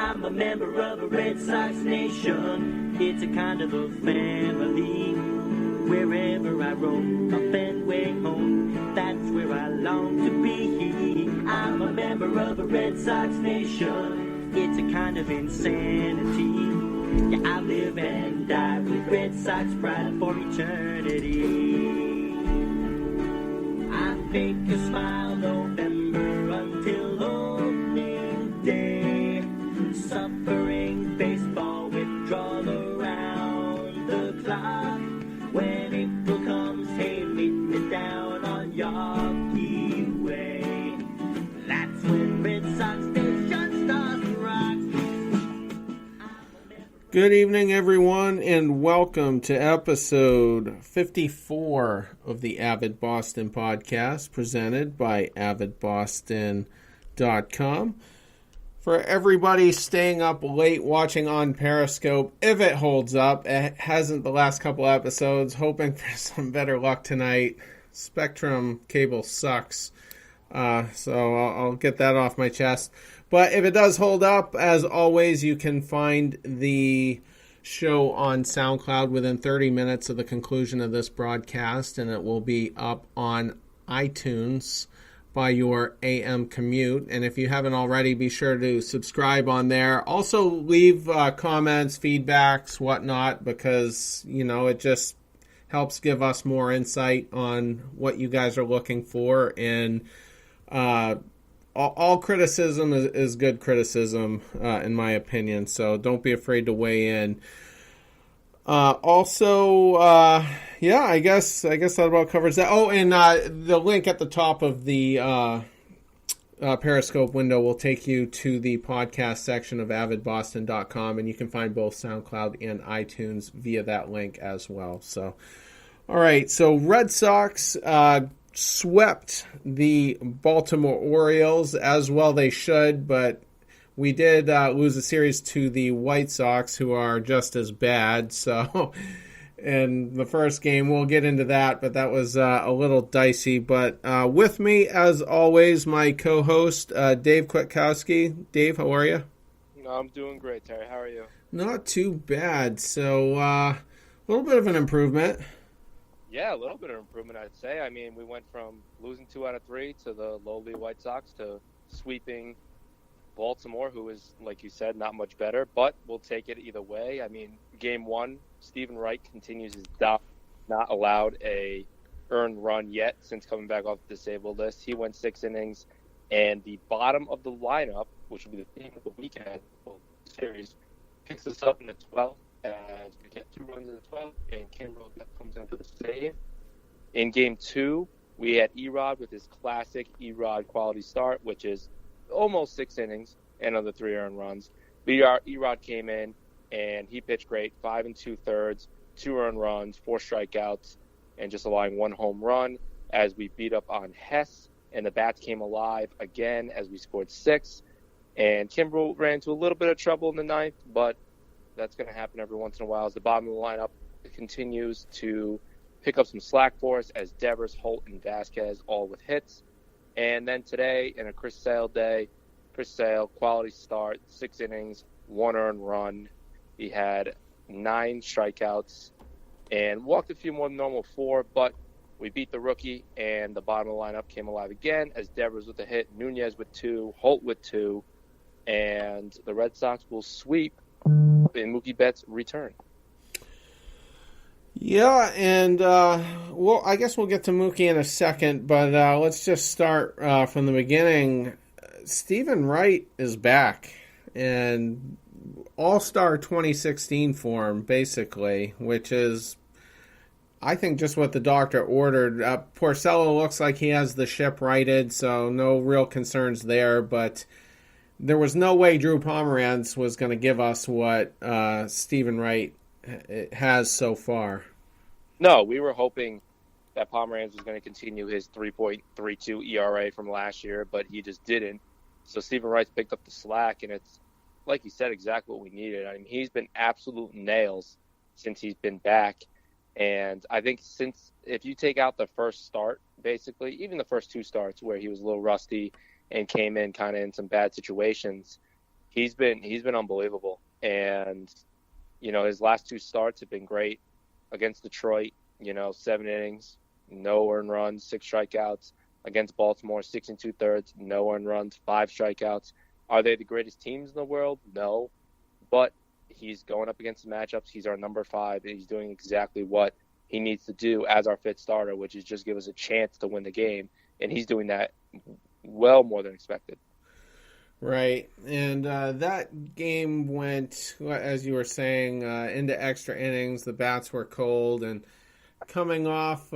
I'm a member of a Red Sox nation. It's a kind of a family. Wherever I roam, a Fenway home, that's where I long to be. I'm a member of a Red Sox nation. It's a kind of insanity. Yeah, I live and die with Red Sox pride for eternity. I fake a smile November until opening day. Suffering baseball withdrawal around the clock. When April comes, hey, meet me down on Yawkey Way. That's when Red Sox Nation starts to rock. Good evening, everyone, and welcome to episode 54 of the Avid Boston Podcast, presented by AVIDBOSTON.com. For everybody staying up late watching on Periscope, if it holds up, it hasn't the last couple episodes, hoping for some better luck tonight. Spectrum cable sucks, so I'll get that off my chest. But if it does hold up, as always, you can find the show on SoundCloud within 30 minutes of the conclusion of this broadcast, and it will be up on iTunes by your AM commute. And if you haven't already, be sure to subscribe on there. Also, leave comments, feedbacks, whatnot, because, you know, it just helps give us more insight on what you guys are looking for. And all criticism is good criticism, in my opinion. So don't be afraid to weigh in. Yeah, I guess that about covers that. Oh, and the link at the top of the Periscope window will take you to the podcast section of AvidBoston.com, and you can find both SoundCloud and iTunes via that link as well. So, all right, so Red Sox swept the Baltimore Orioles, as well they should, but we did lose a series to the White Sox, who are just as bad. So in the first game, we'll get into that, but that was a little dicey. But with me, as always, my co-host, Dave Kwiatkowski. Dave, how are you? No, I'm doing great, Terry. How are you? Not too bad. So a little bit of an improvement. Yeah, a little bit of improvement, I'd say. I mean, we went from losing 2 out of 3 to the lowly White Sox to sweeping Baltimore, who is, like you said, not much better, but we'll take it either way. I mean, game 1, Stephen Wright continues his not allowed a earned run yet since coming back off the disabled list. He went 6 innings, and the bottom of the lineup, which will be the theme of the weekend series, picks us up in the 12th as we get 2 runs in the 12th, and Kimbrel comes into the save. In game 2, we had E-Rod with his classic E-Rod quality start, which is almost 6 innings and another 3 earned runs. E-Rod came in and he pitched great, 5 2/3, 2 earned runs, 4 strikeouts, and just allowing 1 home run as we beat up on Hess, and the bats came alive again as we scored 6. And Kimbrel ran into a little bit of trouble in the 9th, but that's going to happen every once in a while as the bottom of the lineup continues to pick up some slack for us as Devers, Holt, and Vasquez all with hits. And then today, in a Chris Sale day, Chris Sale, quality start, 6 innings, 1 earned run. He had 9 strikeouts and walked a few more than normal, 4, but we beat the rookie, and the bottom of the lineup came alive again as Devers with a hit, Nunez with 2, Holt with 2, and the Red Sox will sweep in Mookie Betts' return. Yeah, and well, I guess we'll get to Mookie in a second, but let's just start from the beginning. Stephen Wright is back, and all-star 2016 form, basically, which is, I think, just what the doctor ordered. Porcello looks like he has the ship righted, so no real concerns there, but there was no way Drew Pomeranz was going to give us what Stephen Wright has so far. No, we were hoping that Pomeranz was going to continue his 3.32 ERA from last year, but he just didn't. So Stephen Wright's picked up the slack, and it's, like you said, exactly what we needed. I mean, he's been absolute nails since he's been back. And I think if you take out the first start, basically, even the first 2 starts where he was a little rusty and came in kind of in some bad situations, he's been unbelievable. And, his last 2 starts have been great against Detroit, 7 innings, no earned runs, 6 strikeouts. Against Baltimore, 6 2/3, no earned runs, 5 strikeouts. Are they the greatest teams in the world? No. But he's going up against the matchups. He's our number 5, and he's doing exactly what he needs to do as our 5th starter, which is just give us a chance to win the game. And he's doing that well more than expected. Right. And that game went, as you were saying, into extra innings. The bats were cold, and coming off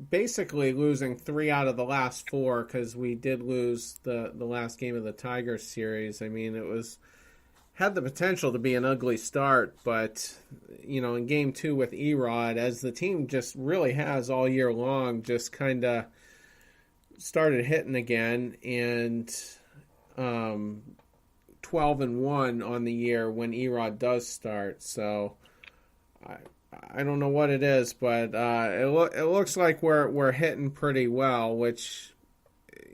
basically losing 3 out of the last 4, because we did lose the last game of the Tigers series. I mean, had the potential to be an ugly start, but in game 2 with E-Rod, as the team just really has all year long, just kind of started hitting again, and 12-1 on the year when E-Rod does start. So I don't know what it is, but it looks like we're hitting pretty well, which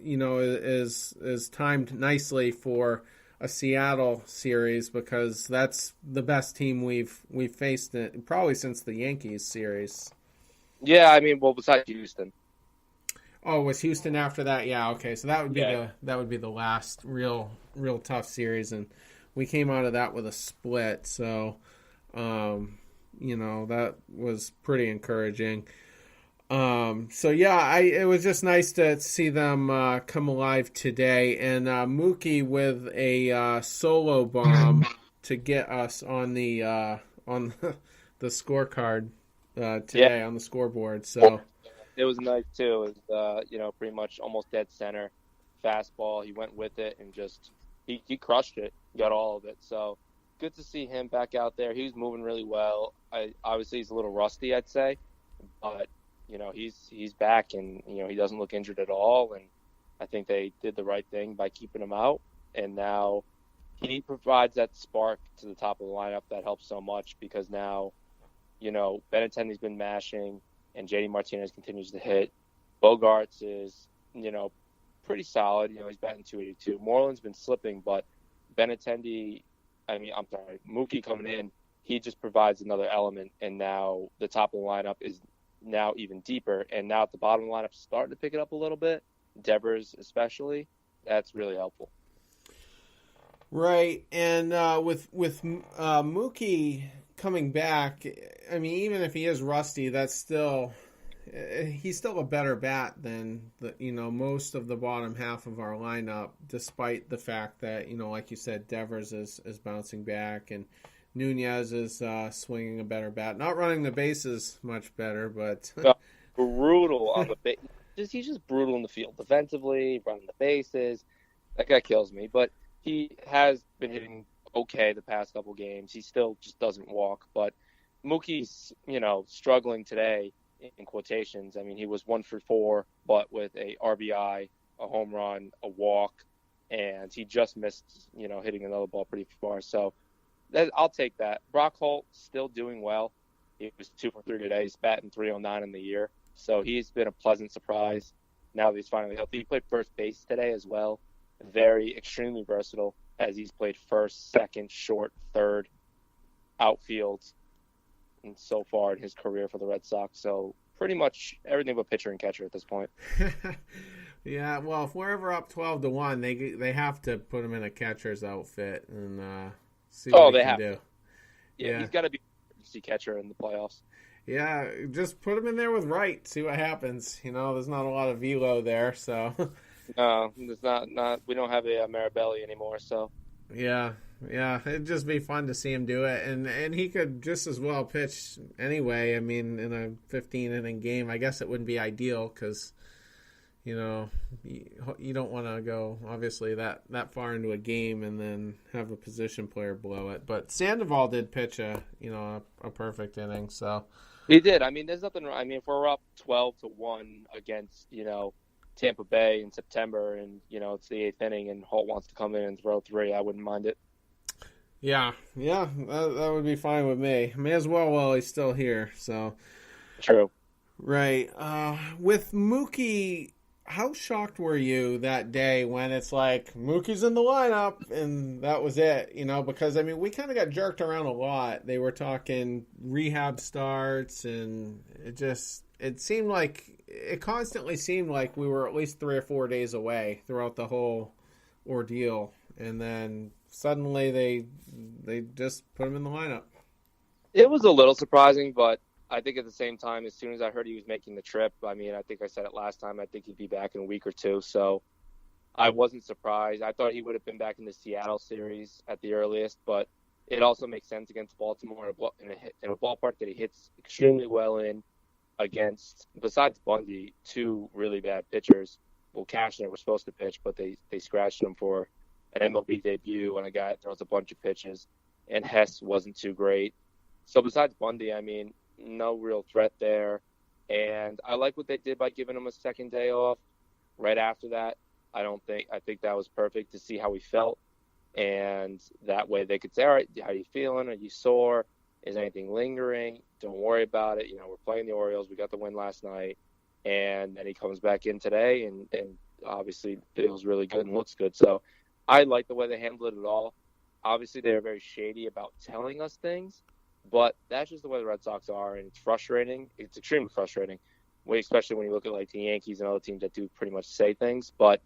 is timed nicely for a Seattle series, because that's the best team we've faced it probably since the Yankees series. Yeah, I mean, well, besides Houston. Oh, was Houston after that? Yeah, okay. So that would be the last real tough series, and we came out of that with a split. So, that was pretty encouraging. It was just nice to see them come alive today, and Mookie with a solo bomb to get us on the scorecard today on the scoreboard. So it was nice too. It was pretty much almost dead center fastball. He went with it and just he crushed it, got all of it. So good to see him back out there. He was moving really well. Obviously he's a little rusty, I'd say, but he's back, and he doesn't look injured at all, and I think they did the right thing by keeping him out, and now he provides that spark to the top of the lineup that helps so much, because now Benintendi's been mashing and JD Martinez continues to hit. Bogarts is pretty solid. He's batting .282. Moreland's been slipping, but Mookie coming in, he just provides another element, and now the top of the lineup is now even deeper, and now at the bottom of the lineup starting to pick it up a little bit. Devers especially, that's really helpful. Right, and with Mookie coming back, I mean, even if he is rusty, he's still a better bat than most of the bottom half of our lineup, despite the fact that like you said, Devers is bouncing back, and Nunez is swinging a better bat. Not running the bases much better, but brutal on the base. He's just brutal in the field, defensively, running the bases. That guy kills me. But he has been hitting okay the past couple games. He still just doesn't walk. But Mookie's, struggling today in quotations. I mean, he was 1 for 4, but with a RBI, a home run, a walk, and he just missed, hitting another ball pretty far. So I'll take that. Brock Holt still doing well. He was 2 for 3 today. He's batting .309 in the year. So he's been a pleasant surprise now that he's finally healthy. He played first base today as well. Extremely versatile, as he's played first, second, short, third, outfield, and so far in his career for the Red Sox. So pretty much everything but pitcher and catcher at this point. Yeah, well, if we're ever up 12-1, they have to put him in a catcher's outfit and see what he can do. Yeah, he's got to be a catcher in the playoffs. Yeah, just put him in there with Wright. See what happens. There's not a lot of velo there, so. No, there's not. We don't have a Marabelli anymore, so. Yeah, it'd just be fun to see him do it, and he could just as well pitch anyway. I mean, in a 15-inning game, I guess it wouldn't be ideal because. You don't want to go, obviously, that far into a game and then have a position player blow it. But Sandoval did pitch a perfect inning, so. He did. I mean, there's nothing wrong. I mean, if we're up 12-1 against, Tampa Bay in September and, it's the 8th inning and Holt wants to come in and throw 3, I wouldn't mind it. Yeah, that would be fine with me. May as well while he's still here, so. True. Right. With Mookie how shocked were you that day when it's like Mookie's in the lineup and that was it? Because I mean, we kind of got jerked around a lot. They were talking rehab starts, and it constantly seemed like we were at least 3 or 4 days away throughout the whole ordeal, and then suddenly they just put him in the lineup. It was a little surprising, but I think at the same time, as soon as I heard he was making the trip, I mean, I think I said it last time, I think he'd be back in a week or two. So I wasn't surprised. I thought he would have been back in the Seattle series at the earliest, but it also makes sense against Baltimore in a ballpark that he hits extremely well in against, besides Bundy, 2 really bad pitchers. Well, Cashner was supposed to pitch, but they scratched him for an MLB debut and a guy that throws a bunch of pitches, and Hess wasn't too great. So besides Bundy, I mean, no real threat there. And I like what they did by giving him a second day off right after that. I think that was perfect to see how he felt. And that way they could say, all right, how are you feeling? Are you sore? Is anything lingering? Don't worry about it. We're playing the Orioles. We got the win last night. And then he comes back in today and obviously feels really good and looks good. So I like the way they handled it at all. Obviously, they were very shady about telling us things, but that's just the way the Red Sox are, and it's frustrating. It's extremely frustrating, especially when you look at like the Yankees and other teams that do pretty much say things. But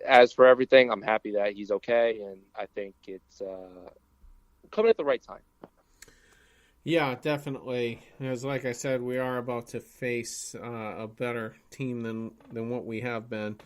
as for everything, I'm happy that he's okay, and I think it's coming at the right time. Yeah, definitely. As like I said, we are about to face a better team than what we have been.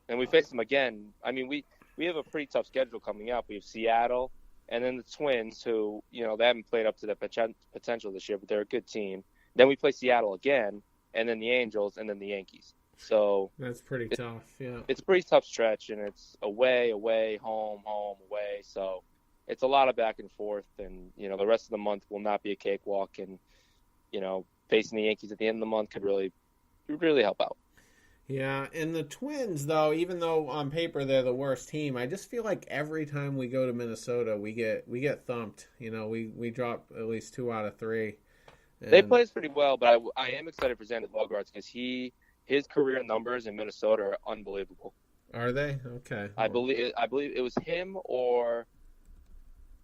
And we face them again. I mean, we have a pretty tough schedule coming up. We have Seattle, and then the Twins, who, they haven't played up to their potential this year, but they're a good team. Then we play Seattle again, and then the Angels, and then the Yankees. So that's pretty tough, yeah. It's a pretty tough stretch, and it's away, home, away. So it's a lot of back and forth, and, the rest of the month will not be a cakewalk. And, facing the Yankees at the end of the month could really help out. Yeah, and the Twins, though, even though on paper they're the worst team, I just feel like every time we go to Minnesota, we get thumped. We drop at least 2 out of 3. And they play us pretty well, but I am excited for Xander Bogaerts because his career numbers in Minnesota are unbelievable. Are they? Okay. I believe it was him or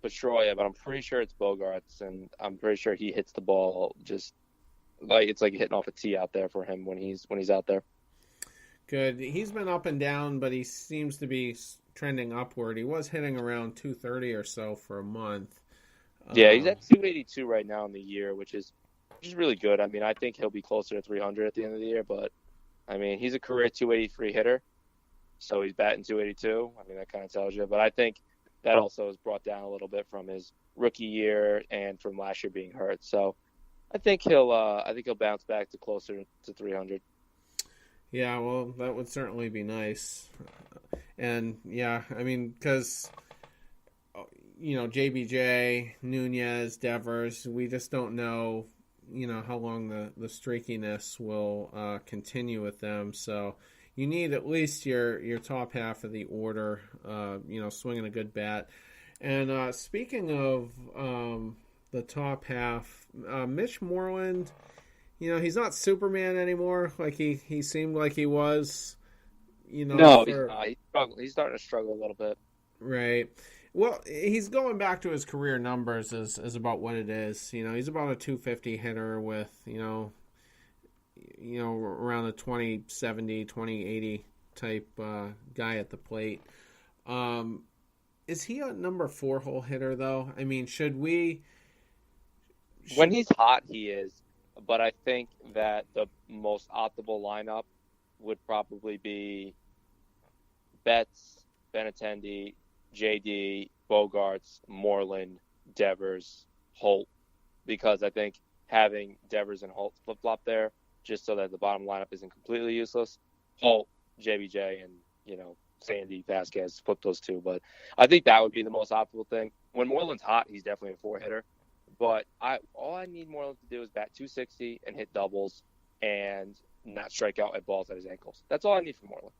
Pedroia, but I'm pretty sure it's Bogaerts, and I'm pretty sure he hits the ball just like it's like hitting off a tee out there for him when he's out there. Good. He's been up and down, but he seems to be trending upward. He was hitting around 230 or so for a month. Yeah, he's at 282 right now in the year, which is really good. I mean, I think he'll be closer to 300 at the end of the year, but I mean, he's a career 283 hitter, so he's batting 282. I mean, that kind of tells you. But I think that also is brought down a little bit from his rookie year and from last year being hurt. So I think he'll bounce back to closer to 300. Yeah, well, that would certainly be nice. And, yeah, I mean, because, JBJ, Nunez, Devers, we just don't know, how long the streakiness will continue with them. So you need at least your top half of the order, swinging a good bat. And speaking of the top half, Mitch Moreland, he's not Superman anymore like he seemed like he was. No, he's not. He's starting to struggle a little bit. Right. Well, he's going back to his career numbers is about what it is. He's about a 250 hitter with, around a 2070, 2080 type guy at the plate. Is he a number 4 hole hitter, though? I mean, should we... When he's hot, he is. But I think that the most optimal lineup would probably be Betts, Benintendi, JD, Bogaerts, Moreland, Devers, Holt, because I think having Devers and Holt flip-flop there, just so that the bottom lineup isn't completely useless, Holt, JBJ, and, Sandy, Vasquez, flip those 2. But I think that would be the most optimal thing. When Moreland's hot, he's definitely a 4-hitter. But all I need Moreland to do is bat 260 and hit doubles and not strike out at balls at his ankles. That's all I need from Moreland.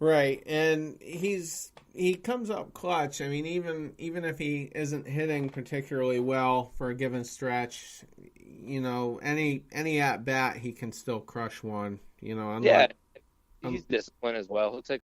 Right, and he comes up clutch. I mean, even if he isn't hitting particularly well for a given stretch, any at bat he can still crush one. Yeah, he's disciplined as well. He'll take